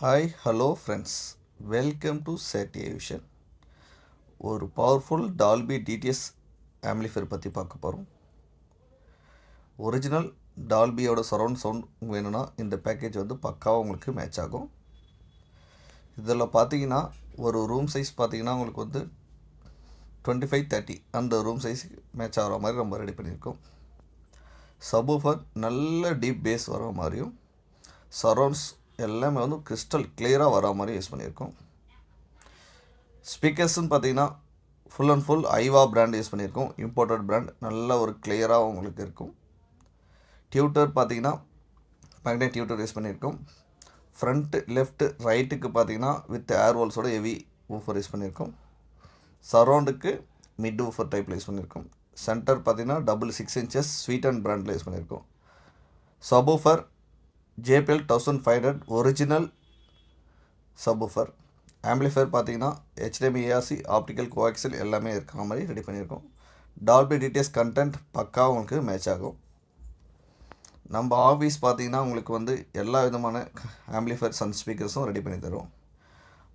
Hi hello friends, welcome to Chetty vision. ஒரு powerful Dolby DTS amplifier பற்றி பார்க்க போகிறோம். ஒரிஜினல் டால்பியோட சரவுண்ட் சவுண்ட் வேணும்னா இந்த பேக்கேஜ் வந்து பக்காவாக உங்களுக்கு மேட்ச் ஆகும். இதில் பார்த்தீங்கன்னா ஒரு ரூம் சைஸ் பார்த்தீங்கன்னா உங்களுக்கு வந்து 25-30 அந்த ரூம் சைஸுக்கு மேட்ச் ஆகிற மாதிரி நம்ம ரெடி பண்ணியிருக்கோம். சப்வூஃபர் நல்ல டீப் பேஸ் வர மாதிரியும் சரவுண்ட்ஸ் எல்லாமே வந்து கிறிஸ்டல் கிளியராக வர மாதிரி யூஸ் பண்ணியிருக்கோம். ஸ்பீக்கர்ஸ்ன்னு பார்த்தீங்கன்னா full and full Aiwa brand use பண்ணியிருக்கோம். இம்போர்ட்டட் பிராண்ட், நல்ல ஒரு கிளியராக உங்களுக்கு இருக்கும். டியூட்டர் பார்த்தீங்கன்னா மேக்னெட் டியூட்டர் யூஸ் பண்ணியிருக்கோம். ஃப்ரண்ட்டு லெஃப்ட்டு ரைட்டுக்கு பார்த்தீங்கன்னா வித் ஏர் வால்ஸோட ஹெவி ஊஃபர் யூஸ் பண்ணியிருக்கோம். சரௌண்டுக்கு மிட் ஊஃபர் டைப்பில் யூஸ் பண்ணியிருக்கோம். சென்டர் பார்த்தீங்கன்னா டபுள் 6 inches ஸ்வீட் அண்ட் பிராண்டில் யூஸ் பண்ணியிருக்கோம். Subwoofer JBL 1500 original subwoofer. Amplifier பார்த்தீங்கன்னா HDMI ARC ஆப்டிக்கல் கோஆக்சியல் எல்லாமே இருக்கிற மாதிரி ரெடி பண்ணியிருக்கோம். டால்பி டிடிஎஸ் கண்டென்ட் பக்கா உங்களுக்கு மேட்ச் ஆகும். நம்ம ஆஃபீஸ் பார்த்தீங்கன்னா உங்களுக்கு வந்து எல்லா விதமான ஆம்ப்ளிஃபையர்ஸ் அண்ட் ஸ்பீக்கர்ஸும் ரெடி பண்ணி தருவோம்.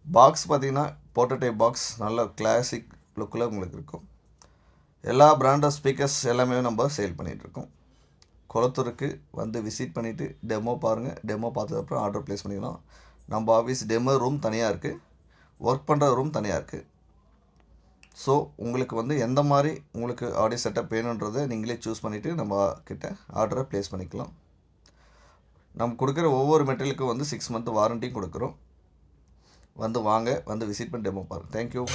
பாக்ஸ் பார்த்தீங்கன்னா ப்ரோட்டோடைப் பாக்ஸ், நல்ல கிளாசிக் லுக்கில் உங்களுக்கு இருக்கும். எல்லா பிராண்டட் ஸ்பீக்கர்ஸ் எல்லாமே நம்ம சேல் பண்ணிகிட்ருக்கோம். குளத்தூருக்கு வந்து விசிட் பண்ணிவிட்டு டெமோ பாருங்கள். டெமோ பார்த்ததுக்கப்புறம் ஆர்டர் ப்ளேஸ் பண்ணிக்கலாம். நம்ம ஆஃபீஸ் டெமோ ரூம் தனியாக இருக்குது, ஒர்க் பண்ணுற ரூம் தனியாக இருக்குது. ஸோ உங்களுக்கு வந்து எந்த மாதிரி உங்களுக்கு ஆடியோ செட்டப் வேணுன்றதை நீங்களே சூஸ் பண்ணிவிட்டு நம்ம கிட்ட ஆர்டரை ப்ளேஸ் பண்ணிக்கலாம். நம்ம கொடுக்குற ஒவ்வொரு மெட்டீரியலுக்கும் வந்து 6 month வாரண்டியும் கொடுக்குறோம். வந்து வாங்க, வந்து விசிட் பண்ணி டெமோ பாருங்கள். தேங்க்யூ.